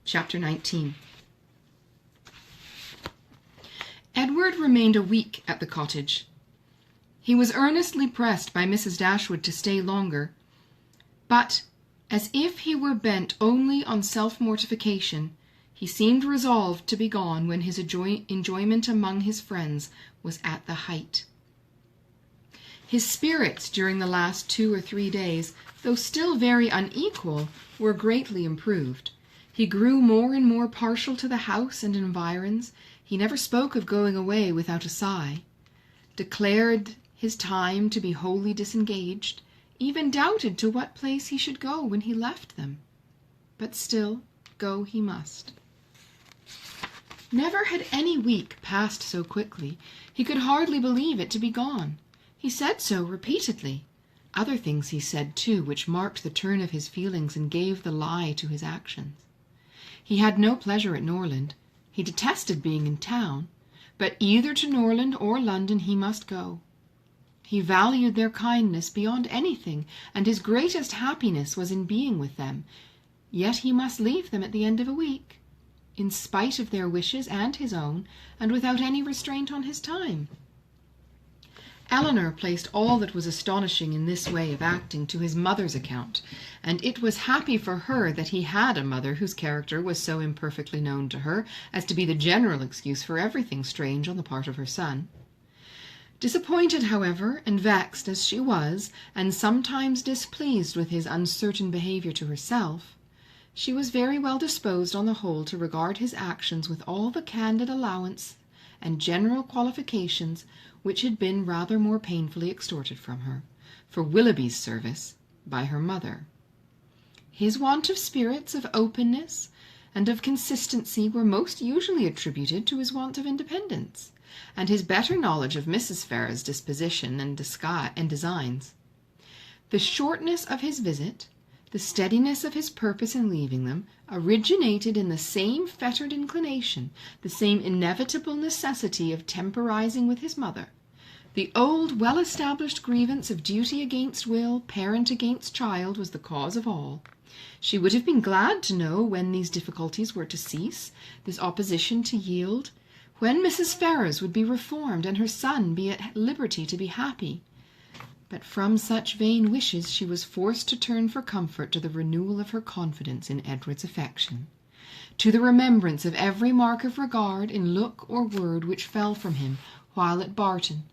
Chapter 19. Edward remained a week at the cottage. He was earnestly pressed by Mrs. Dashwood to stay longer, but, as if he were bent only on self-mortification, he seemed resolved to be gone when his enjoyment among his friends was at the height. His spirits during the last 2 or 3 days, though still very unequal, were greatly improved. He grew more and more partial to the house and environs. He never spoke of going away without a sigh, declared his time to be wholly disengaged, even doubted to what place he should go when he left them. But still, go he must. Never had any week passed so quickly. He could hardly believe it to be gone. He said so repeatedly. Other things he said, too, which marked the turn of his feelings and gave the lie to his actions. He had no pleasure at Norland. He detested being in town, but either to Norland or London he must go. He valued their kindness beyond anything, and his greatest happiness was in being with them. Yet he must leave them at the end of a week, in spite of their wishes and his own, and without any restraint on his time. Eleanor placed all that was astonishing in this way of acting to his mother's account, and it was happy for her that he had a mother whose character was so imperfectly known to her as to be the general excuse for everything strange on the part of her son. Disappointed, however, and vexed as she was, and sometimes displeased with his uncertain behaviour to herself, she was very well disposed on the whole to regard his actions with all the candid allowance and general qualifications which had been rather more painfully extorted from her, for Willoughby's service, by her mother. His want of spirits, of openness, and of consistency were most usually attributed to his want of independence, and his better knowledge of Mrs. Ferrars's disposition and designs. The shortness of his visit, the steadiness of his purpose in leaving them, originated in the same fettered inclination, the same inevitable necessity of temporizing with his mother. The old well-established grievance of duty against will, parent against child, was the cause of all. She would have been glad to know when these difficulties were to cease, this opposition to yield, when Mrs. Ferrars would be reformed and her son be at liberty to be happy. But from such vain wishes she was forced to turn for comfort to the renewal of her confidence in Edward's affection, to the remembrance of every mark of regard in look or word which fell from him while at Barton,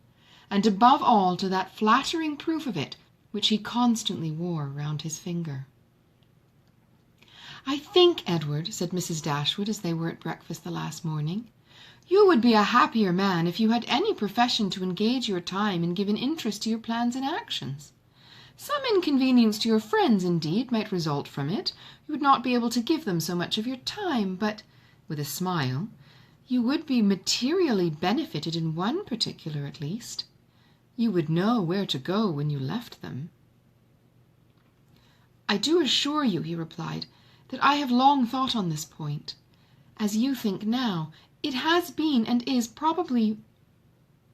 and above all to that flattering proof of it which he constantly wore round his finger. "I think, Edward," said Mrs. Dashwood as they were at breakfast the last morning, "you would be a happier man if you had any profession to engage your time and give an interest to your plans and actions. Some inconvenience to your friends, indeed, might result from it. You would not be able to give them so much of your time, but," with a smile, "you would be materially benefited in one particular at least. You would know where to go when you left them." "I do assure you," he replied, "that I have long thought on this point. As you think now, it has been and is probably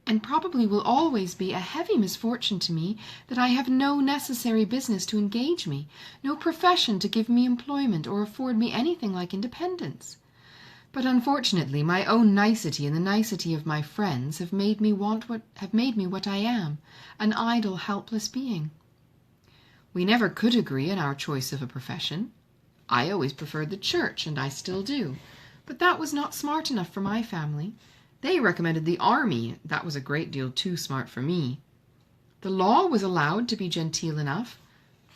will always be a heavy misfortune to me that I have no necessary business to engage me, no profession to give me employment or afford me anything like independence. But unfortunately my own nicety and the nicety of my friends have made me what I am, an idle, helpless being. We never could agree in our choice of a profession. I always preferred the church, and I still do. But that was not smart enough for my family. They recommended the army. That was a great deal too smart for me. The law was allowed to be genteel enough.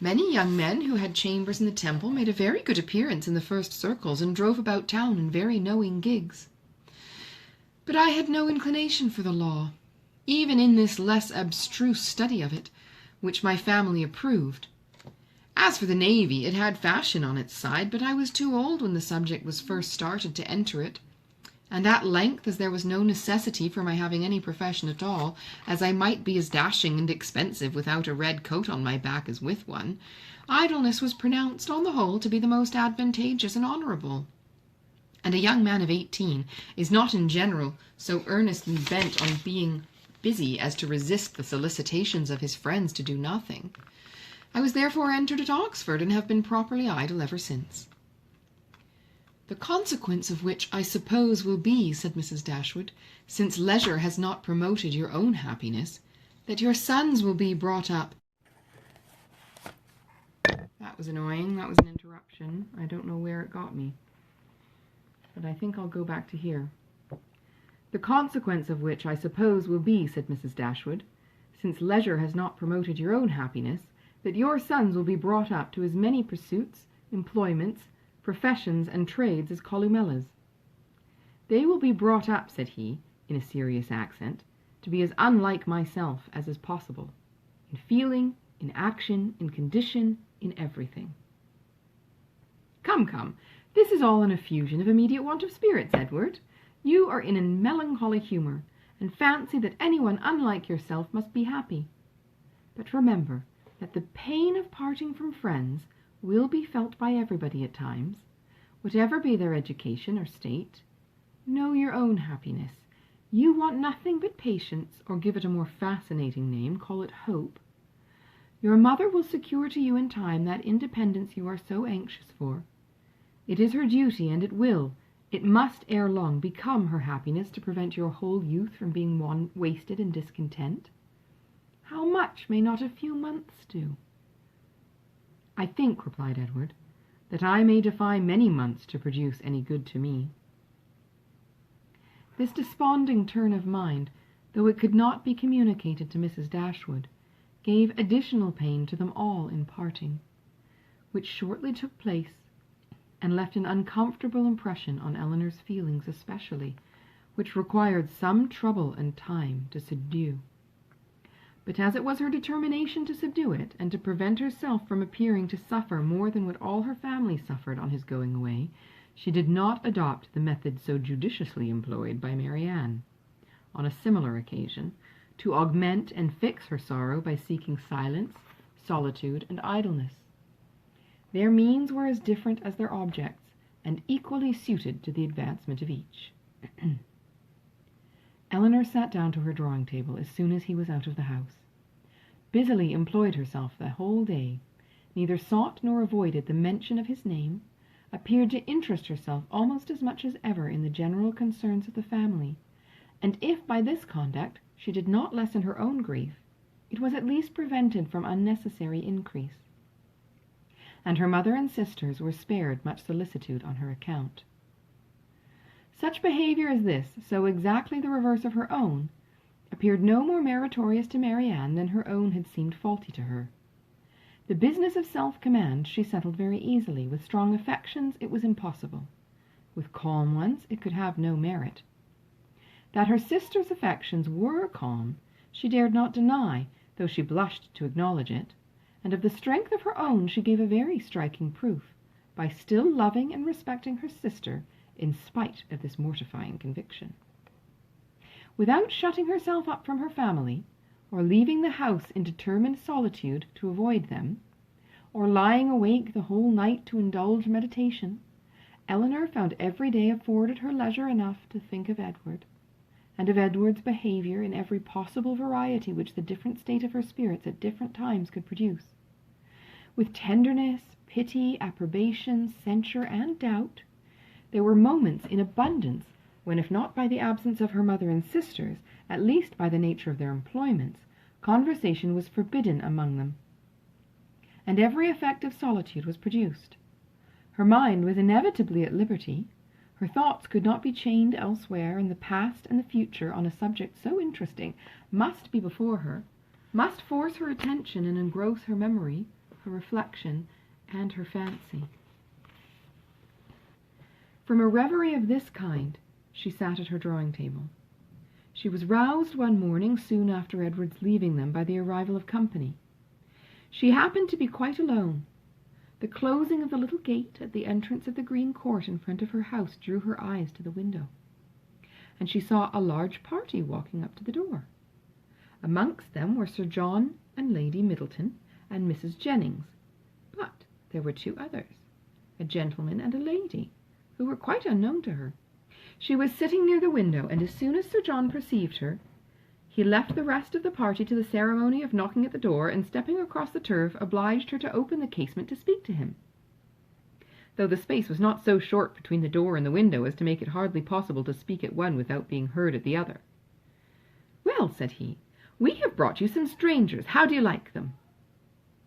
Many young men who had chambers in the Temple made a very good appearance in the first circles, and drove about town in very knowing gigs. But I had no inclination for the law, even in this less abstruse study of it, which my family approved. As for the navy, it had fashion on its side, but I was too old when the subject was first started to enter it, and at length, as there was no necessity for my having any profession at all, as I might be as dashing and expensive without a red coat on my back as with one, idleness was pronounced on the whole to be the most advantageous and honourable. And a young man of 18 is not in general so earnestly bent on being busy as to resist the solicitations of his friends to do nothing. I was therefore entered at Oxford, and have been properly idle ever since. "The consequence of which, I suppose, will be," said Mrs. Dashwood, "since leisure has not promoted your own happiness, that your sons will be brought up—" That was annoying. That was an interruption. I don't know where it got me, but I think I'll go back to here. "The consequence of which, I suppose, will be," said Mrs. Dashwood, "since leisure has not promoted your own happiness, that your sons will be brought up to as many pursuits, employments, professions, and trades as Columella's. They will be brought up," said he, in a serious accent, "to be as unlike myself as is possible, in feeling, in action, in condition, in everything." "Come, come, this is all an effusion of immediate want of spirits, Edward. You are in a melancholy humour, and fancy that anyone unlike yourself must be happy. But remember that the pain of parting from friends will be felt by everybody at times, whatever be their education or state. Know your own happiness. You want nothing but patience, or give it a more fascinating name, call it hope. Your mother will secure to you in time that independence you are so anxious for. It is her duty, and it must ere long become her happiness to prevent your whole youth from being wasted in discontent. How much may not a few months do?" "I think," replied Edward, "that I may defy many months to produce any good to me." This desponding turn of mind, though it could not be communicated to Mrs. Dashwood, gave additional pain to them all in parting, which shortly took place, and left an uncomfortable impression on Eleanor's feelings especially, which required some trouble and time to subdue. But as it was her determination to subdue it, and to prevent herself from appearing to suffer more than what all her family suffered on his going away, she did not adopt the method so judiciously employed by Marianne, on a similar occasion, to augment and fix her sorrow by seeking silence, solitude, and idleness. Their means were as different as their objects, and equally suited to the advancement of each. Eleanor sat down to her drawing-table as soon as he was out of the house. Busily employed herself the whole day, neither sought nor avoided the mention of his name, appeared to interest herself almost as much as ever in the general concerns of the family, and if by this conduct she did not lessen her own grief, it was at least prevented from unnecessary increase. And her mother and sisters were spared much solicitude on her account. Such behavior as this, so exactly the reverse of her own, appeared no more meritorious to Marianne than her own had seemed faulty to her. The business of self-command she settled very easily. With strong affections it was impossible. With calm ones it could have no merit. That her sister's affections were calm she dared not deny, though she blushed to acknowledge it, and of the strength of her own she gave a very striking proof, by still loving and respecting her sister in spite of this mortifying conviction. Without shutting herself up from her family, or leaving the house in determined solitude to avoid them, or lying awake the whole night to indulge meditation, Eleanor found every day afforded her leisure enough to think of Edward, and of Edward's behavior in every possible variety which the different state of her spirits at different times could produce. With tenderness, pity, approbation, censure, and doubt, there were moments in abundance when, if not by the absence of her mother and sisters, at least by the nature of their employments, conversation was forbidden among them, and every effect of solitude was produced. Her mind was inevitably at liberty, her thoughts could not be chained elsewhere, and the past and the future on a subject so interesting must be before her, must force her attention and engross her memory, her reflection, and her fancy. From a reverie of this kind she sat at her drawing-table. She was roused one morning soon after Edward's leaving them by the arrival of company. She happened to be quite alone. The closing of the little gate at the entrance of the green court in front of her house drew her eyes to the window, and she saw a large party walking up to the door. Amongst them were Sir John and Lady Middleton and Mrs. Jennings, but there were two others, a gentleman and a lady, who were quite unknown to her. She was sitting near the window, and as soon as Sir John perceived her, he left the rest of the party to the ceremony of knocking at the door, and stepping across the turf, obliged her to open the casement to speak to him. though the space was not so short between the door and the window as to make it hardly possible to speak at one without being heard at the other. "Well," said he, "we have brought you some strangers. How do you like them?"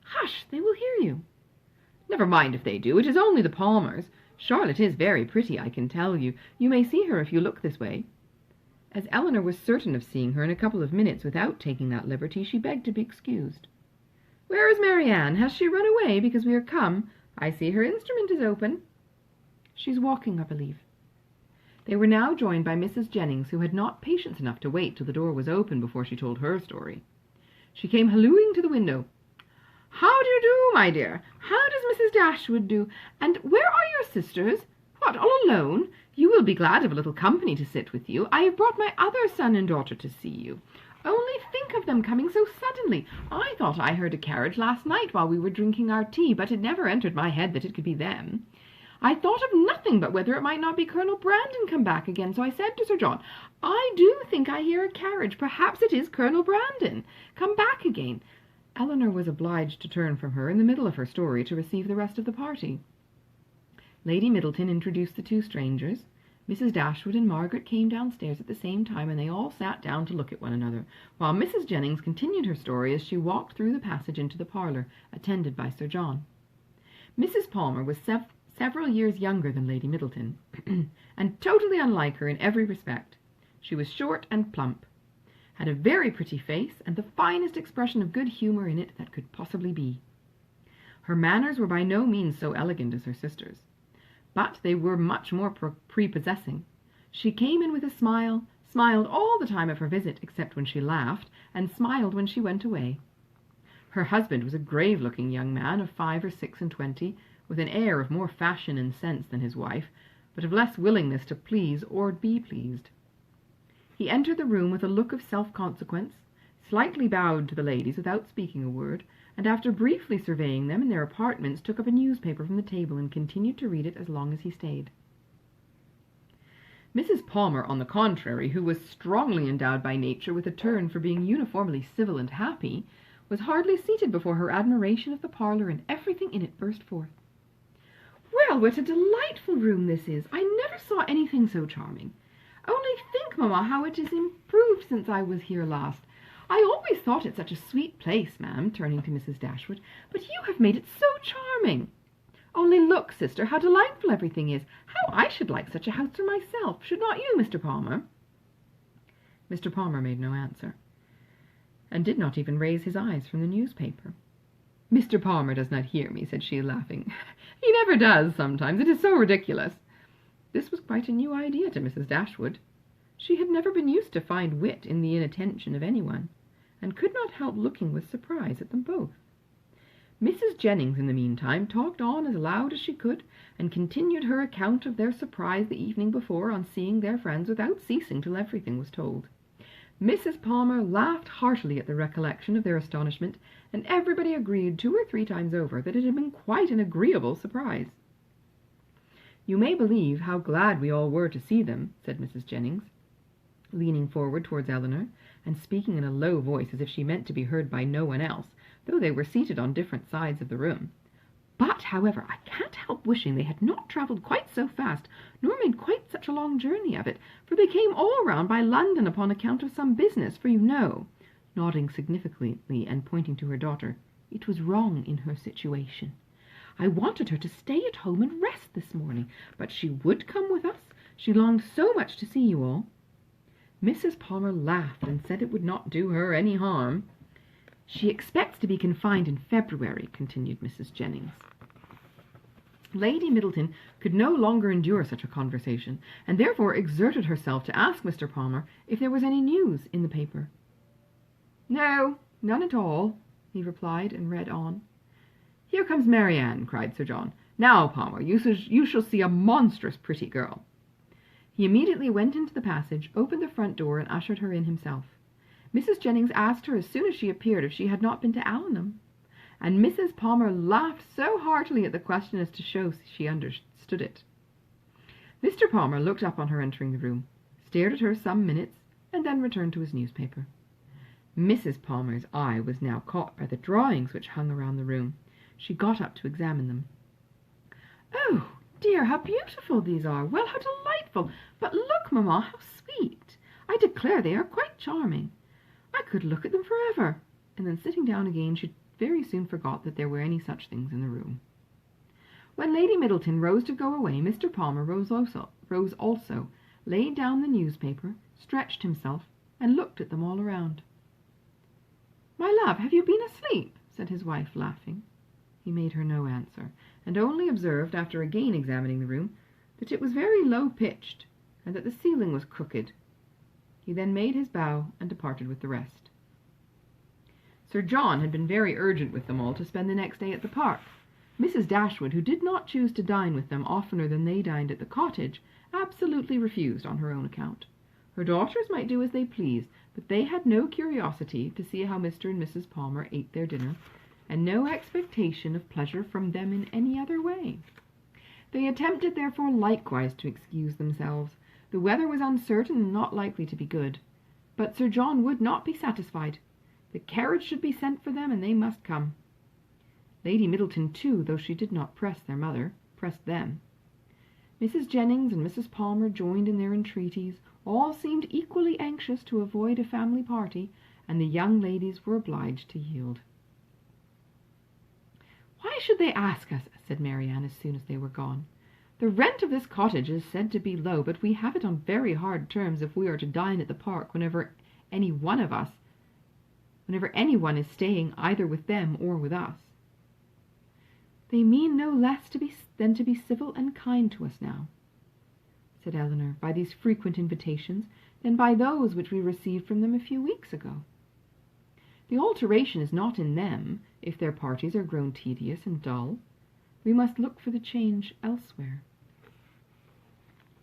"Hush, they will hear you." "Never mind if they do. It is only the Palmers. Charlotte is very pretty, I can tell you. You may see her if you look this way." As Eleanor was certain of seeing her in a couple of minutes without taking that liberty, she begged to be excused. "Where is Marianne? Has she run away because we are come? I see her instrument is open." "She's walking, I believe." They were now joined by Mrs. Jennings, who had not patience enough to wait till the door was open before she told her story. She came hallooing to the window. "How do you do, my dear? How does Mrs. Dashwood do? And where are your sisters? What, all alone? You will be glad of a little company to sit with you. I have brought my other son and daughter to see you. Only think of them coming so suddenly. I thought I heard a carriage last night while we were drinking our tea, but it never entered my head that it could be them. I thought of nothing but whether it might not be Colonel Brandon come back again, so I said to Sir John, I do think I hear a carriage. Perhaps it is Colonel Brandon come back again." Eleanor was obliged to turn from her in the middle of her story to receive the rest of the party. Lady Middleton introduced the two strangers. Mrs. Dashwood and Margaret came downstairs at the same time, and they all sat down to look at one another, while Mrs. Jennings continued her story as she walked through the passage into the parlour, attended by Sir John. Mrs. Palmer was several years younger than Lady Middleton, and totally unlike her in every respect. She was short and plump, had a very pretty face, and the finest expression of good humour in it that could possibly be. Her manners were by no means so elegant as her sister's, but they were much more prepossessing. She came in with a smile, smiled all the time of her visit except when she laughed, and smiled when she went away. Her husband was a grave-looking young man of 5 or 26, with an air of more fashion and sense than his wife, but of less willingness to please or be pleased. He entered the room with a look of self-consequence, slightly bowed to the ladies without speaking a word, and after briefly surveying them in their apartments took up a newspaper from the table and continued to read it as long as he stayed. Mrs. Palmer, on the contrary, who was strongly endowed by nature with a turn for being uniformly civil and happy, was hardly seated before her admiration of the parlour, and everything in it burst forth. "Well, what a delightful room this is! I never saw anything so charming. Only think, mamma, how it is improved since I was here last. I always thought it such a sweet place, ma'am," turning to Mrs. Dashwood, "but you have made it so charming. Only look, sister, how delightful everything is. How I should like such a house for myself. Should not you, Mr. Palmer?" Mr. Palmer made no answer, and did not even raise his eyes from the newspaper. "Mr. Palmer does not hear me," said she, laughing. "He never does sometimes. It is so ridiculous." This was quite a new idea to Mrs. Dashwood. She had never been used to find wit in the inattention of anyone, and could not help looking with surprise at them both. Mrs. Jennings, in the meantime, talked on as loud as she could, and continued her account of their surprise the evening before on seeing their friends without ceasing till everything was told. Mrs. Palmer laughed heartily at the recollection of their astonishment, and everybody agreed 2 or 3 times over that it had been quite an agreeable surprise. "You may believe how glad we all were to see them," said Mrs. Jennings, leaning forward towards Eleanor, and speaking in a low voice as if she meant to be heard by no one else, though they were seated on different sides of the room. "But, however, I can't help wishing they had not travelled quite so fast, nor made quite such a long journey of it, for they came all round by London upon account of some business, for you know," nodding significantly and pointing to her daughter, "it was wrong in her situation. I wanted her to stay at home and rest this morning, but she would come with us. She longed so much to see you all." Mrs. Palmer laughed and said it would not do her any harm. "She expects to be confined in February," continued Mrs. Jennings. Lady Middleton could no longer endure such a conversation, and therefore exerted herself to ask Mr. Palmer if there was any news in the paper. "No, none at all," he replied, and read on. "Here comes Marianne," cried Sir John. "Now, Palmer, you shall see a monstrous pretty girl." He immediately went into the passage, opened the front door, and ushered her in himself. Mrs. Jennings asked her as soon as she appeared if she had not been to Allenham, and Mrs. Palmer laughed so heartily at the question as to show she understood it. Mr. Palmer looked up on her entering the room, stared at her some minutes, and then returned to his newspaper. Mrs. Palmer's eye was now caught by the drawings which hung around the room. She got up to examine them. "Oh, dear, how beautiful these are! Well, how delightful! But look, mamma, how sweet! I declare they are quite charming. I could look at them forever. And then sitting down again, she very soon forgot that there were any such things in the room. When Lady Middleton rose to go away, Mr. Palmer rose also, laid down the newspaper, stretched himself, and looked at them all around. "My love, have you been asleep?" said his wife, laughing. He made her no answer, and only observed, after again examining the room, that it was very low-pitched, and that the ceiling was crooked. He then made his bow and departed with the rest. Sir John had been very urgent with them all to spend the next day at the park. Mrs. Dashwood, who did not choose to dine with them oftener than they dined at the cottage, absolutely refused on her own account. Her daughters might do as they pleased, but they had no curiosity to see how Mr. and Mrs. Palmer ate their dinner, and no expectation of pleasure from them in any other way. They attempted, therefore, likewise to excuse themselves. The weather was uncertain and not likely to be good. But Sir John would not be satisfied. The carriage should be sent for them, and they must come. Lady Middleton, too, though she did not press their mother, pressed them. Mrs. Jennings and Mrs. Palmer joined in their entreaties. All seemed equally anxious to avoid a family party, and the young ladies were obliged to yield. "Why should they ask us?" said Marianne, as soon as they were gone. "The rent of this cottage is said to be low, but we have it on very hard terms if we are to dine at the park whenever any one is staying either with them or with us." "They mean no less than to be civil and kind to us now," said Elinor, "by these frequent invitations than by those which we received from them a few weeks ago. The alteration is not in them, if their parties are grown tedious and dull. We must look for the change elsewhere."